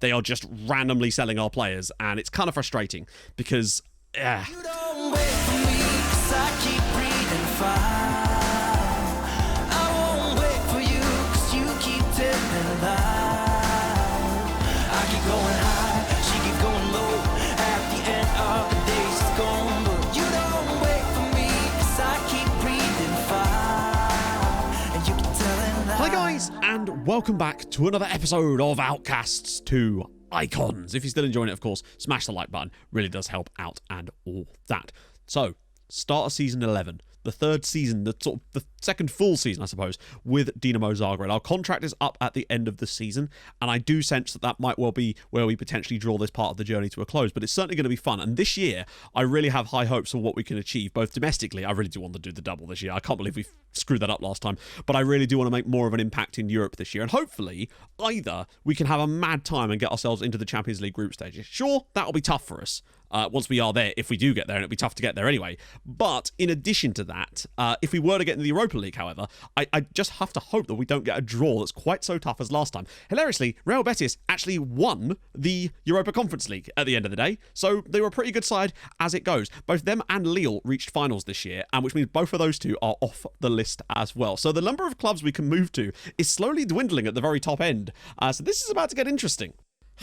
they are just randomly selling our players, and it's kind of frustrating because You don't wait for me, 'cause I keep breathing fire. I won't wait for you, 'cause you keep telling lies. I keep going high, she keeps going low. At the end of the day, she's gone. But you don't wait for me, 'cause I keep breathing fire. And you keep telling lies. Hi guys, and welcome back to another episode of Outcasts 2 Icons. If you're still enjoying it, of course, smash the like button. Really does help out and all that. So, start of season 11. The third season, the second full season, I suppose, with Dinamo Zagreb. Our contract is up at the end of the season, and I do sense that might well be where we potentially draw this part of the journey to a close, but it's certainly going to be fun. And this year, I really have high hopes for what we can achieve, both domestically. I really do want to do the double this year. I can't believe we screwed that up last time, but I really do want to make more of an impact in Europe this year. And hopefully, either we can have a mad time and get ourselves into the Champions League group stages. Sure, that'll be tough for us. Once we are there, if we do get there, and it'll be tough to get there anyway. But in addition to that, if we were to get into the Europa League, however, I just have to hope that we don't get a draw that's quite so tough as last time. Hilariously, Real Betis actually won the Europa Conference League at the end of the day, so they were a pretty good side as it goes. Both them and Lille reached finals this year, and which means both of those two are off the list as well. So the number of clubs we can move to is slowly dwindling at the very top end. So this is about to get interesting.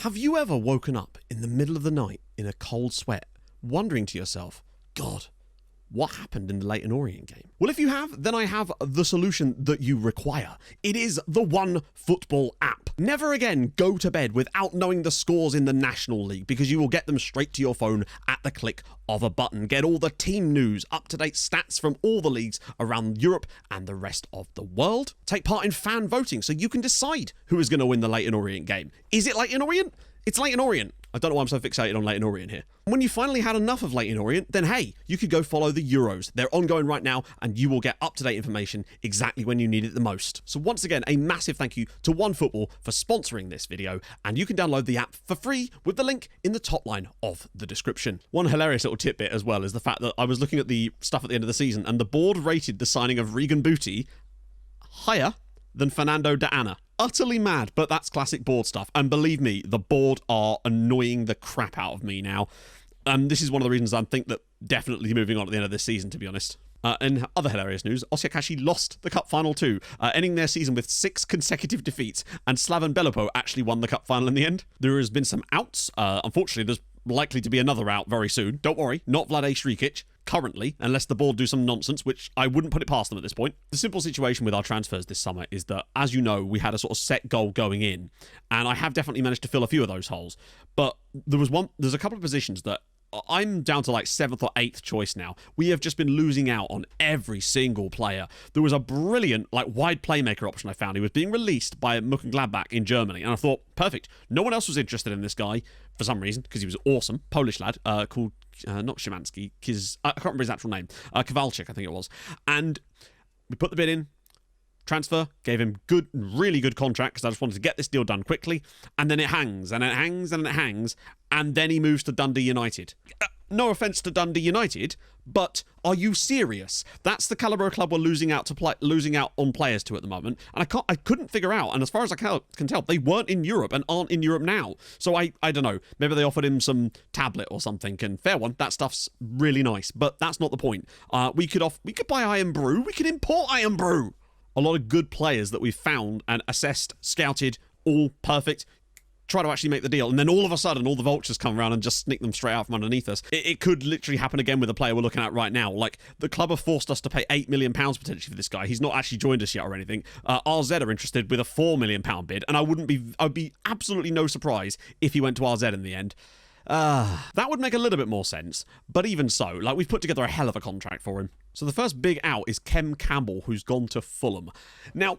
Have you ever woken up in the middle of the night in a cold sweat, wondering to yourself, God, what happened in the Leyton Orient game? Well, if you have, then I have the solution that you require. It is the One Football app. Never again go to bed without knowing the scores in the National League, because you will get them straight to your phone at the click of a button. Get all the team news, up-to-date stats from all the leagues around Europe and the rest of the world. Take part in fan voting so you can decide who is going to win the Leyton Orient game. Is it Leyton Orient? It's Leyton Orient. I don't know why I'm so fixated on Leyton Orient here. When you finally had enough of Leyton Orient, then hey, you could go follow the Euros. They're ongoing right now, and you will get up-to-date information exactly when you need it the most. So once again, a massive thank you to OneFootball for sponsoring this video, and you can download the app for free with the link in the top line of the description. One hilarious little tidbit as well is the fact that I was looking at the stuff at the end of the season, and the board rated the signing of Regan Booty higher than Fernando de Ana. Utterly mad, but that's classic board stuff. And believe me, the board are annoying the crap out of me now. This is one of the reasons I think that definitely moving on at the end of this season, to be honest. In other hilarious news, Osijek actually lost the cup final too, ending their season with 6 consecutive defeats, and Slaven Belipo actually won the cup final in the end. There has been some outs. Unfortunately, there's likely to be another out very soon. Don't worry, not Vlade Šrikić currently, unless the board do some nonsense, which I wouldn't put it past them at this point. The simple situation with our transfers this summer is that, as you know, we had a sort of set goal going in, and I have definitely managed to fill a few of those holes. But there's a couple of positions that I'm down to like 7th or 8th choice now. We have just been losing out on every single player. There was a brilliant wide playmaker option I found. He was being released by Mönchengladbach in Germany, and I thought, perfect. No one else was interested in this guy for some reason, because he was awesome. Polish lad called not Szymanski, I can't remember his actual name. Kowalczyk, I think it was. And we put the bid in. Transfer, gave him really good contract, because I just wanted to get this deal done quickly, and then it hangs, and it hangs, and it hangs, and then he moves to Dundee United. No offence to Dundee United, but are you serious? That's the calibre of club we're losing out on players to at the moment, and I couldn't figure out, and as far as I can tell, they weren't in Europe and aren't in Europe now. So I don't know, maybe they offered him some tablet or something, and fair one, that stuff's really nice, but that's not the point. We could buy Iron Brew, we could import Iron Brew. A lot of good players that we've found and assessed, scouted, all perfect, try to actually make the deal, and then all of a sudden all the vultures come around and just sneak them straight out from underneath us. It could literally happen again with the player we're looking at right now. Like, the club have forced us to pay £8 million potentially for this guy. He's not actually joined us yet or anything. RZ are interested with a £4 million bid, and I'd be absolutely no surprise if he went to RZ in the end. That would make a little bit more sense, but even so, we've put together a hell of a contract for him. So the first big out is Kem Campbell, who's gone to Fulham. Now,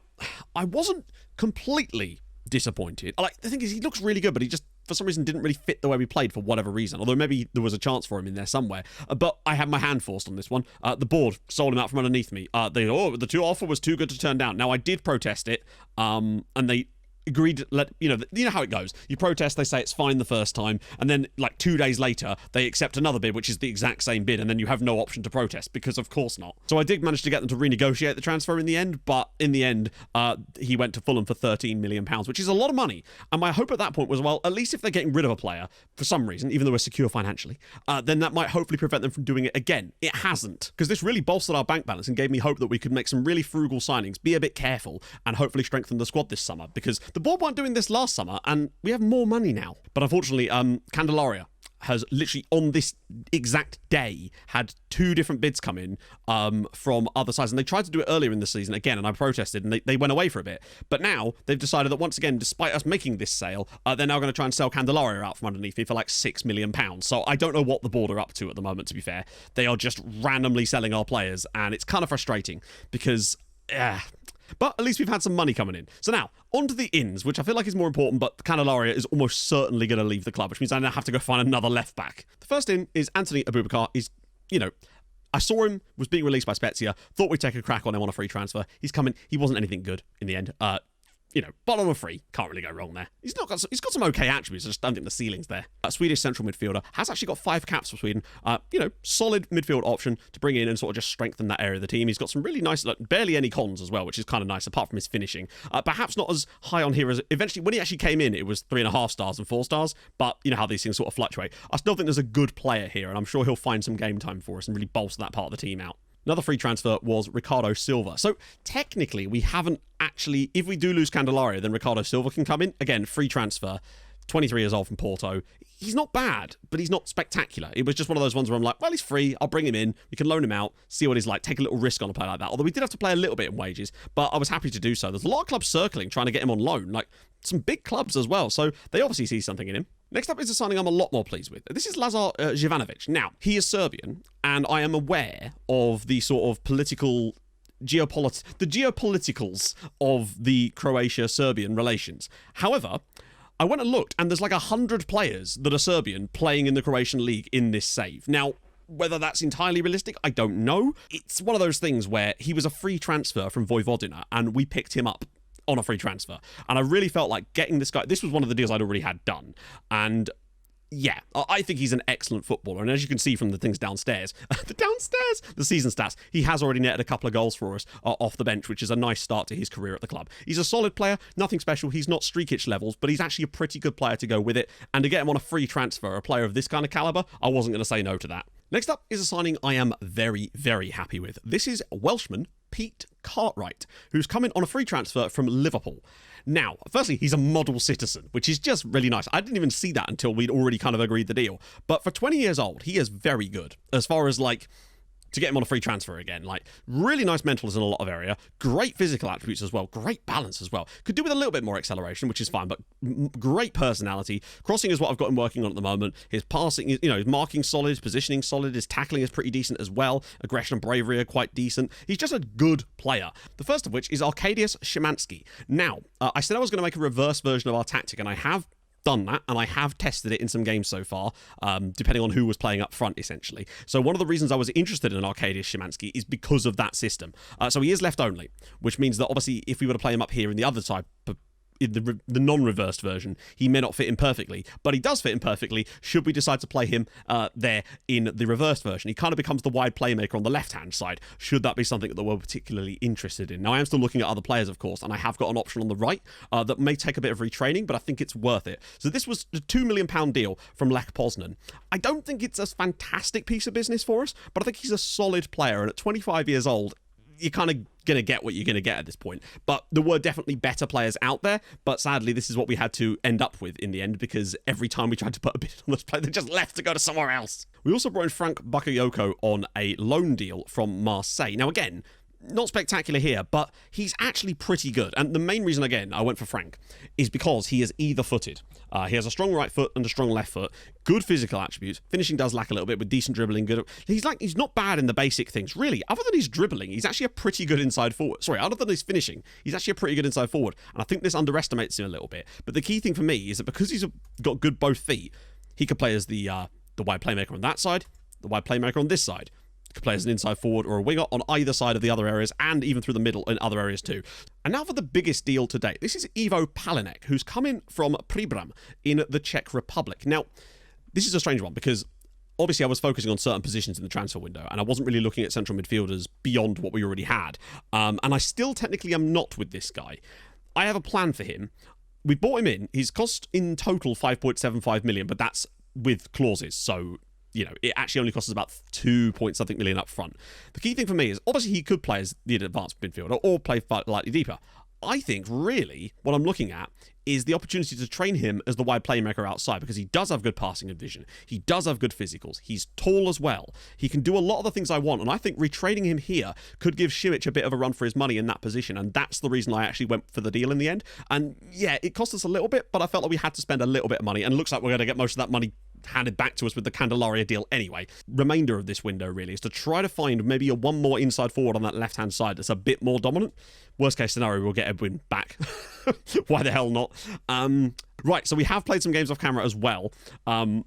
I wasn't completely disappointed. The thing is, he looks really good, but he just, for some reason, didn't really fit the way we played for whatever reason, although maybe there was a chance for him in there somewhere. But I had my hand forced on this one. The board sold him out from underneath me. The offer was too good to turn down. Now, I did protest it, and they agreed, you know how it goes. You protest, they say it's fine the first time, and then like 2 days later, they accept another bid, which is the exact same bid, and then you have no option to protest, because of course not. So I did manage to get them to renegotiate the transfer in the end, but in the end, he went to Fulham for £13 million, which is a lot of money. And my hope at that point was, well, at least if they're getting rid of a player for some reason, even though we're secure financially, then that might hopefully prevent them from doing it again. It hasn't, because this really bolstered our bank balance and gave me hope that we could make some really frugal signings, be a bit careful, and hopefully strengthen the squad this summer, because the board weren't doing this last summer, and we have more money now. But unfortunately, Candelaria has literally on this exact day had 2 different bids come in from other sides, and they tried to do it earlier in the season again, and I protested, and they went away for a bit. But now they've decided that once again, despite us making this sale, they're now going to try and sell Candelaria out from underneath me for like £6 million. So I don't know what the board are up to at the moment, to be fair. They are just randomly selling our players, and it's kind of frustrating because but at least we've had some money coming in. So now, on to the ins, which I feel like is more important, but Candelaria is almost certainly going to leave the club, which means I now have to go find another left-back. The first in is Anthony Abubakar. He's, I saw him, was being released by Spezia, thought we'd take a crack on him on a free transfer. He's coming. He wasn't anything good in the end. But on a free, can't really go wrong there. He's got some okay attributes, I just don't think the ceiling's there. Swedish central midfielder, has actually got 5 caps for Sweden. Solid midfield option to bring in and sort of just strengthen that area of the team. He's got some really nice, barely any cons as well, which is kind of nice, apart from his finishing. Perhaps not as high on here as, eventually, when he actually came in, it was 3.5 stars and 4 stars, but you know how these things sort of fluctuate. I still think there's a good player here, and I'm sure he'll find some game time for us and really bolster that part of the team out. Another free transfer was Ricardo Silva. So technically, we haven't actually, if we do lose Candelaria, then Ricardo Silva can come in. Again, free transfer, 23 years old from Porto. He's not bad, but he's not spectacular. It was just one of those ones where I'm like, well, he's free. I'll bring him in. We can loan him out, see what he's like, take a little risk on a player like that. Although we did have to play a little bit in wages, but I was happy to do so. There's a lot of clubs circling, trying to get him on loan, like some big clubs as well. So they obviously see something in him. Next up is a signing I'm a lot more pleased with. This is Lazar Jivanovic. Now, he is Serbian, and I am aware of the sort of political geopoliticals of the Croatia-Serbian relations. However, I went and looked, and there's like 100 players that are Serbian playing in the Croatian league in this save. Now, whether that's entirely realistic, I don't know. It's one of those things where he was a free transfer from Vojvodina, and we picked him up on a free transfer. And I really felt like getting this guy, this was one of the deals I'd already had done. And yeah, I think he's an excellent footballer. And as you can see from the things downstairs, the season stats, he has already netted a couple of goals for us off the bench, which is a nice start to his career at the club. He's a solid player, nothing special. He's not Streakic levels, but he's actually a pretty good player to go with it. And to get him on a free transfer, a player of this kind of caliber, I wasn't going to say no to that. Next up is a signing I am very, very happy with. This is Welshman Pete Cartwright, who's coming on a free transfer from Liverpool. Now, firstly, he's a model citizen, which is just really nice. I didn't even see that until we'd already kind of agreed the deal. But for 20 years old, he is very good as far as to get him on a free transfer again. Really nice mentals in a lot of area. Great physical attributes as well. Great balance as well. Could do with a little bit more acceleration, which is fine, but great personality. Crossing is what I've got him working on at the moment. His passing, his marking solid, his positioning solid, his tackling is pretty decent as well. Aggression and bravery are quite decent. He's just a good player. The first of which is Arkadiusz Szymanski. Now, I said I was going to make a reverse version of our tactic, and I have done that, and I have tested it in some games so far, depending on who was playing up front, essentially. So one of the reasons I was interested in Arkadiusz Szymanski is because of that system. So he is left only, which means that obviously if we were to play him up here in the other side, in the non-reversed version, he may not fit in perfectly, but he does fit in perfectly should we decide to play him there in the reversed version. He kind of becomes the wide playmaker on the left-hand side, should that be something that we're particularly interested in. Now, I am still looking at other players, of course, and I have got an option on the right that may take a bit of retraining, but I think it's worth it. So this was a £2 million deal from Lech Poznan. I don't think it's a fantastic piece of business for us, but I think he's a solid player, and at 25 years old, you're kind of going to get what you're going to get at this point. But there were definitely better players out there, but sadly, this is what we had to end up with in the end, because every time we tried to put a bid on this player, they just left to go to somewhere else. We also brought in Frank Bakayoko on a loan deal from Marseille. Now, again, not spectacular here, but he's actually pretty good. And the main reason, again, I went for Frank is because he is either-footed. He has a strong right foot and a strong left foot. Good physical attributes. Finishing does lack a little bit with decent dribbling. Good. He's not bad in the basic things. Really, other than his dribbling, he's actually a pretty good inside forward. Sorry, other than his finishing, he's actually a pretty good inside forward. And I think this underestimates him a little bit. But the key thing for me is that because he's got good both feet, he could play as the wide playmaker on that side, the wide playmaker on this side. Could play as an inside forward or a winger on either side of the other areas and even through the middle in other areas too. And now for the biggest deal to date. This is Ivo Palinek, who's come in from Pribram in the Czech Republic. Now, this is a strange one because obviously I was focusing on certain positions in the transfer window and I wasn't really looking at central midfielders beyond what we already had. And I still technically am not with this guy. I have a plan for him. We bought him in. He's cost in total 5.75 million, but that's with clauses. So, you know, it actually only costs us about 2 point something million up front. The key thing for me is obviously he could play as the advanced midfielder or play slightly deeper. I think really what I'm looking at is the opportunity to train him as the wide playmaker outside because he does have good passing and vision. He does have good physicals. He's tall as well. He can do a lot of the things I want, and I think retraining him here could give Simic a bit of a run for his money in that position, and that's the reason I actually went for the deal in the end. And yeah, it cost us a little bit, but I felt like we had to spend a little bit of money, and it looks like we're going to get most of that money handed back to us with the Candelaria deal anyway. Remainder of this window really is to try to find maybe one more inside forward on that left-hand side that's a bit more dominant. Worst case scenario, we'll get Edwin back. Why the hell not? Right, so we have played some games off camera as well,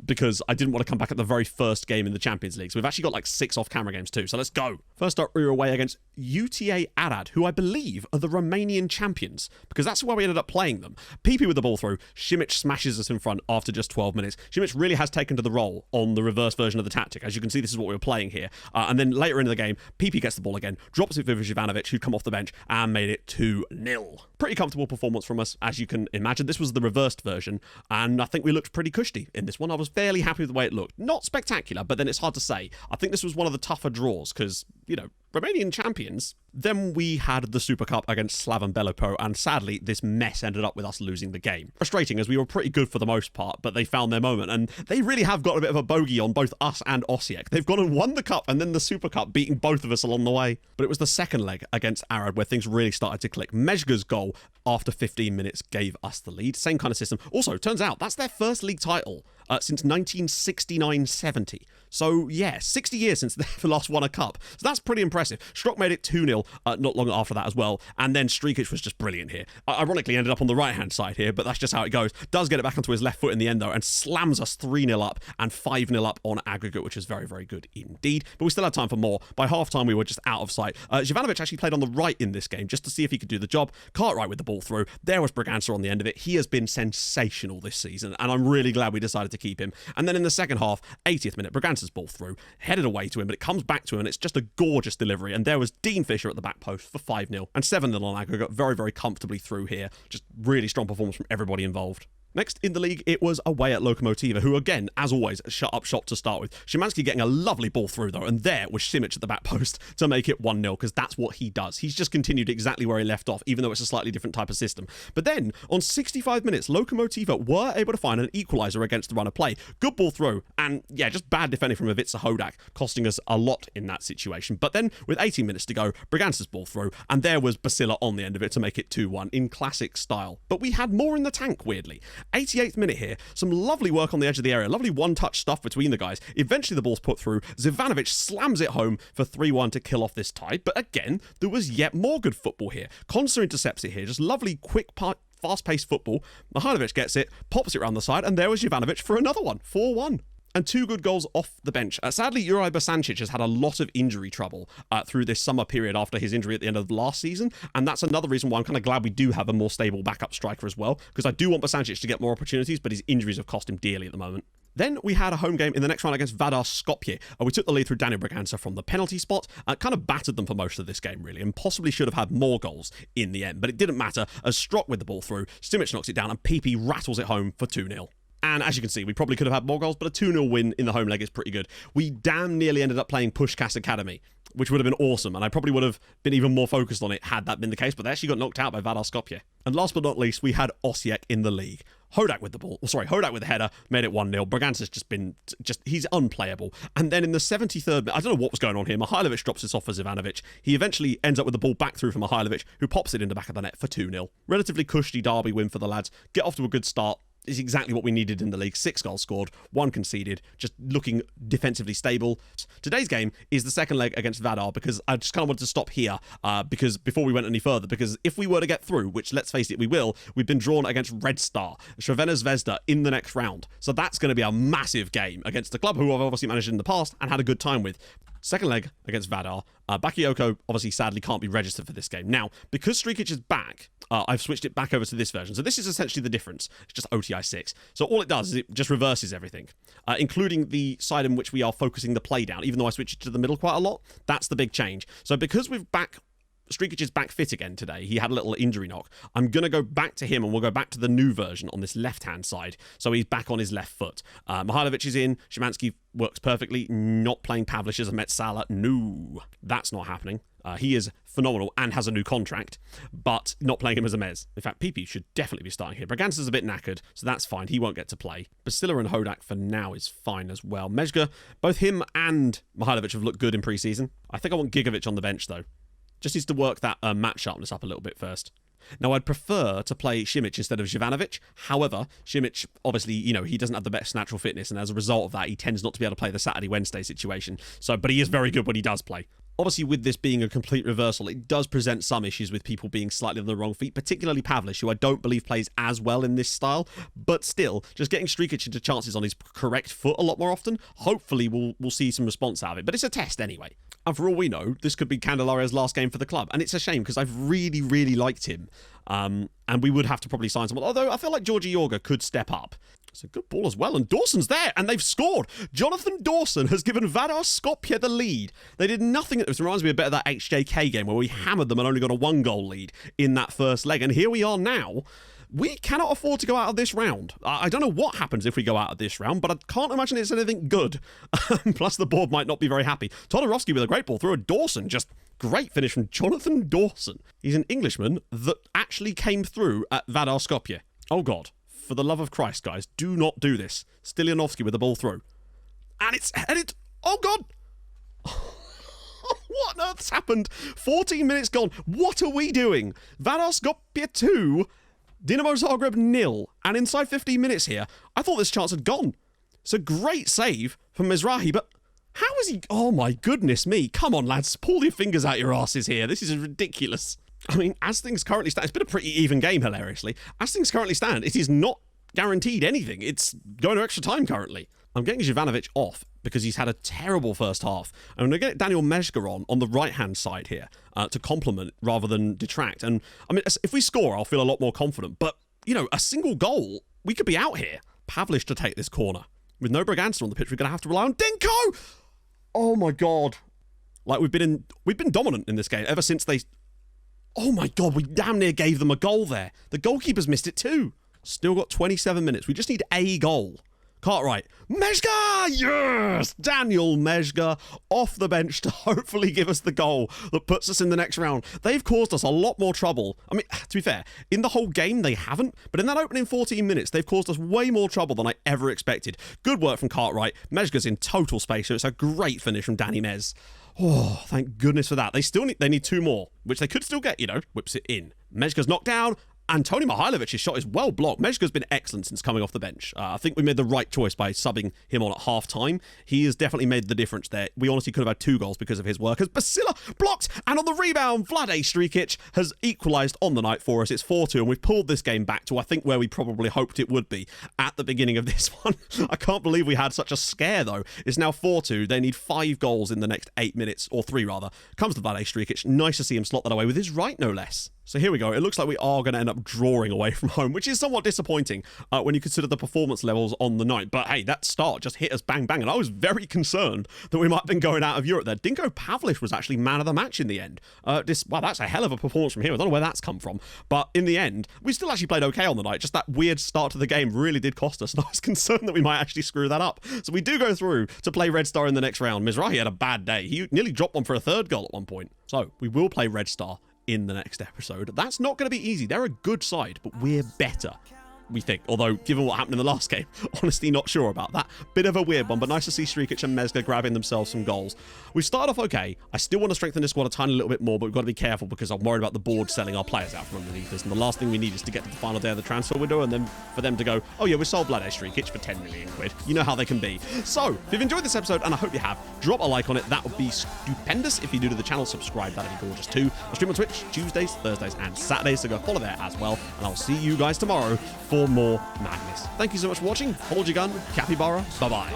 because I didn't want to come back at the very first game in the Champions League. So we've actually got like 6 off-camera games too, so let's go. First up, we were away against UTA Arad, who I believe are the Romanian champions, because that's where we ended up playing them. PP with the ball through, Simic smashes us in front after just 12 minutes. Simic really has taken to the role on the reverse version of the tactic. As you can see, this is what we were playing here. And then later in the game, PP gets the ball again, drops it for Ivanovic, who'd come off the bench, and made it 2-0. Pretty comfortable performance from us, as you can imagine. This was the reversed version, and I think we looked pretty cushy in this one. I was fairly happy with the way it looked. Not spectacular, but then it's hard to say. I think this was one of the tougher draws because, you know, Romanian champions. Then we had the Super Cup against Slaven Belopo, and sadly, this mess ended up with us losing the game. Frustrating, as we were pretty good for the most part, but they found their moment, and they really have got a bit of a bogey on both us and Osiek. They've gone and won the Cup and then the Super Cup, beating both of us along the way. But it was the second leg against Arad where things really started to click. Mejga's goal after 15 minutes gave us the lead. Same kind of system. Also, turns out that's their first league title since 1969-70. So, yeah, 60 years since they've last won a cup. So that's pretty impressive. Strock made it 2-0 not long after that as well. And then Strikic was just brilliant here. Ironically, ended up on the right-hand side here, but that's just how it goes. Does get it back onto his left foot in the end, though, and slams us 3-0 up and 5-0 up on aggregate, which is very, very good indeed. But we still had time for more. By half-time, we were just out of sight. Ivanovic actually played on the right in this game just to see if he could do the job. Cartwright with the ball through. There was Braganza on the end of it. He has been sensational this season, and I'm really glad we decided to keep him. And then in the second half, 80th minute, Braganza's ball through, headed away to him, but it comes back to him, and it's just a gorgeous delivery. And there was Dean Fisher at the back post for 5-0 and 7-0 on aggregate. Very, very comfortably through here. Just really strong performance from everybody involved. Next in the league, it was away at Lokomotiva, who again, as always, shut up shop to start with. Szymanski getting a lovely ball through though, and there was Simic at the back post to make it 1-0, because that's what he does. He's just continued exactly where he left off, even though it's a slightly different type of system. But then, on 65 minutes, Lokomotiva were able to find an equaliser against the run of play. Good ball through, and yeah, just bad defending from Ivica Hodak, costing us a lot in that situation. But then, with 18 minutes to go, Braganza's ball through, and there was Basila on the end of it to make it 2-1 in classic style. But we had more in the tank, weirdly. 88th minute here, some lovely work on the edge of the area, lovely one-touch stuff between the guys. Eventually the ball's put through, Zivanovic slams it home for 3-1 to kill off this tie, but again, there was yet more good football here. Konsa intercepts it here, just lovely, quick, fast-paced football. Mihailovic gets it, pops it around the side, and there was Jovanovic for another one, 4-1. And 2 good goals off the bench. Sadly, Juraj Bosancic has had a lot of injury trouble through this summer period after his injury at the end of last season, and that's another reason why I'm kind of glad we do have a more stable backup striker as well, because I do want Bosancic to get more opportunities, but his injuries have cost him dearly at the moment. Then we had a home game in the next round against Vadar Skopje. We took the lead through Daniel Braganza from the penalty spot, kind of battered them for most of this game, really, and possibly should have had more goals in the end, but it didn't matter, as Strock with the ball through, Simic knocks it down, and PP rattles it home for 2-0. And as you can see, we probably could have had more goals, but a 2-0 win in the home leg is pretty good. We damn nearly ended up playing Pushkas Academy, which would have been awesome, and I probably would have been even more focused on it had that been the case, but they actually got knocked out by Vadar Skopje. And last but not least, we had Osiek in the league. Hodak with the ball, Hodak with the header, made it 1-0. Braganza's he's unplayable. And then in the 73rd, I don't know what was going on here, Mihailovic drops this off for Zivanovic. He eventually ends up with the ball back through for Mihailovic, who pops it in the back of the net for 2-0. Relatively cushy derby win for the lads. Get off to a good start. Is exactly what we needed in the league. 6 goals scored, 1 conceded, just looking defensively stable. Today's game is the second leg against Vadar, because I just kind of wanted to stop here because before we went any further, because if we were to get through, which let's face it, we will, we've been drawn against Red Star, Crvena Zvezda, in the next round. So that's going to be a massive game against a club who I've obviously managed in the past and had a good time with. Second leg against Vadar. Bakayoko obviously sadly can't be registered for this game. Now, because Streakic is back, I've switched it back over to this version. So this is essentially the difference. It's just OTI 6. So all it does is it just reverses everything, including the side in which we are focusing the play down. Even though I switched it to the middle quite a lot, that's the big change. So because Streakic is back fit again today. He had a little injury knock. I'm going to go back to him and we'll go back to the new version on this left-hand side. So he's back on his left foot. Mihailovic is in. Szymanski works perfectly. Not playing Pavlic as a Metsala. No, that's not happening. He is phenomenal and has a new contract, but not playing him as a Mez. In fact, PP should definitely be starting here. Braganza's a bit knackered, so that's fine. He won't get to play. Basila and Hodak for now is fine as well. Mezga, both him and Mihailovic have looked good in pre-season. I think I want Gigovic on the bench, though. Just needs to work that match sharpness up a little bit first. Now, I'd prefer to play Simic instead of Jovanovic. However, Simic, obviously, he doesn't have the best natural fitness, and as a result of that, he tends not to be able to play the Saturday-Wednesday situation. But he is very good when he does play. Obviously, with this being a complete reversal, it does present some issues with people being slightly on the wrong feet, particularly Pavlic, who I don't believe plays as well in this style. But still, just getting Streakic into chances on his correct foot a lot more often, hopefully we'll see some response out of it. But it's a test anyway. And for all we know, this could be Candelaria's last game for the club. And it's a shame because I've really, really liked him. And we would have to probably sign someone. Although I feel like Georgi Yorga could step up. It's a good ball as well. And Dawson's there. And they've scored. Jonathan Dawson has given Vadar Skopje the lead. They did nothing. This reminds me a bit of that HJK game where we hammered them and only got a 1-goal lead in that first leg. And here we are now. We cannot afford to go out of this round. I don't know what happens if we go out of this round, but I can't imagine it's anything good. Plus, the board might not be very happy. Todorovsky with a great ball through a Dawson. Just great finish from Jonathan Dawson. He's an Englishman that actually came through at Vadar Skopje. Oh, God. For the love of Christ, guys, do not do this. Stilyanovsky with the ball through. And it's headed... Oh, God. What on earth's happened? 14 minutes gone. What are we doing? Vadar Skopje 2... Dinamo Zagreb 0, and inside 15 minutes here, I thought this chance had gone. It's a great save from Mizrahi, but how is he... Oh my goodness me. Come on, lads. Pull your fingers out your asses here. This is ridiculous. I mean, as things currently stand, it's been a pretty even game, hilariously. As things currently stand, it is not guaranteed anything. It's going to extra time currently. I'm getting Jovanovic off because he's had a terrible first half. I'm going to get Daniel Mezga on the right-hand side here to complement rather than detract. And, I mean, if we score, I'll feel a lot more confident. But, a single goal, we could be out here. Pavlic to take this corner. With no Braganza on the pitch, we're going to have to rely on Dinko! Oh, my God. Like, we've been dominant in this game ever since they... Oh, my God, we damn near gave them a goal there. The goalkeeper's missed it too. Still got 27 minutes. We just need a goal. Cartwright. Mezga! Yes! Daniel Mezga off the bench to hopefully give us the goal that puts us in the next round. They've caused us a lot more trouble. I mean, to be fair, in the whole game, they haven't. But in that opening 14 minutes, they've caused us way more trouble than I ever expected. Good work from Cartwright. Mezga's in total space, so it's a great finish from Danny Mez. Oh, thank goodness for that. They need 2 more, which they could still get, whips it in. Mezga's knocked down. And Tony Mihailovic's shot is well blocked. Mezga's been excellent since coming off the bench. I think we made the right choice by subbing him on at half-time. He has definitely made the difference there. We honestly could have had 2 goals because of his work. As Basila blocked, and on the rebound, Vlade Streakic has equalised on the night for us. It's 4-2, and we've pulled this game back to, I think, where we probably hoped it would be at the beginning of this one. I can't believe we had such a scare, though. It's now 4-2. They need 5 goals in the next 8 minutes, or 3 rather. Comes to Vlade Streakic. Nice to see him slot that away with his right, no less. So here we go. It looks like we are going to end up drawing away from home, which is somewhat disappointing when you consider the performance levels on the night. But hey, that start just hit us bang, bang. And I was very concerned that we might have been going out of Europe there. Dinko Pavlic was actually man of the match in the end. Wow, that's a hell of a performance from him. I don't know where that's come from. But in the end, we still actually played okay on the night. Just that weird start to the game really did cost us. And I was concerned that we might actually screw that up. So we do go through to play Red Star in the next round. Mizrahi had a bad day. He nearly dropped one for a 3rd goal at one point. So we will play Red Star in the next episode. That's not going to be easy. They're a good side, but we're better, we think. Although, given what happened in the last game, honestly not sure about that. Bit of a weird one, but nice to see Streakic and Mezga grabbing themselves some goals. We've started off okay. I still want to strengthen this squad a tiny little bit more, but we've got to be careful because I'm worried about the board selling our players out from underneath us. And the last thing we need is to get to the final day of the transfer window and then for them to go, oh yeah, we sold Vlade Streakic for 10 million quid. You know how they can be. So, if you've enjoyed this episode, and I hope you have, drop a like on it. That would be stupendous. If you're new to the channel, subscribe. That'd be gorgeous too. I stream on Twitch Tuesdays, Thursdays, and Saturdays, so go follow there as well. And I'll see you guys tomorrow for more madness. Thank you so much for watching. Hold your gun. Capybara. Bye-bye.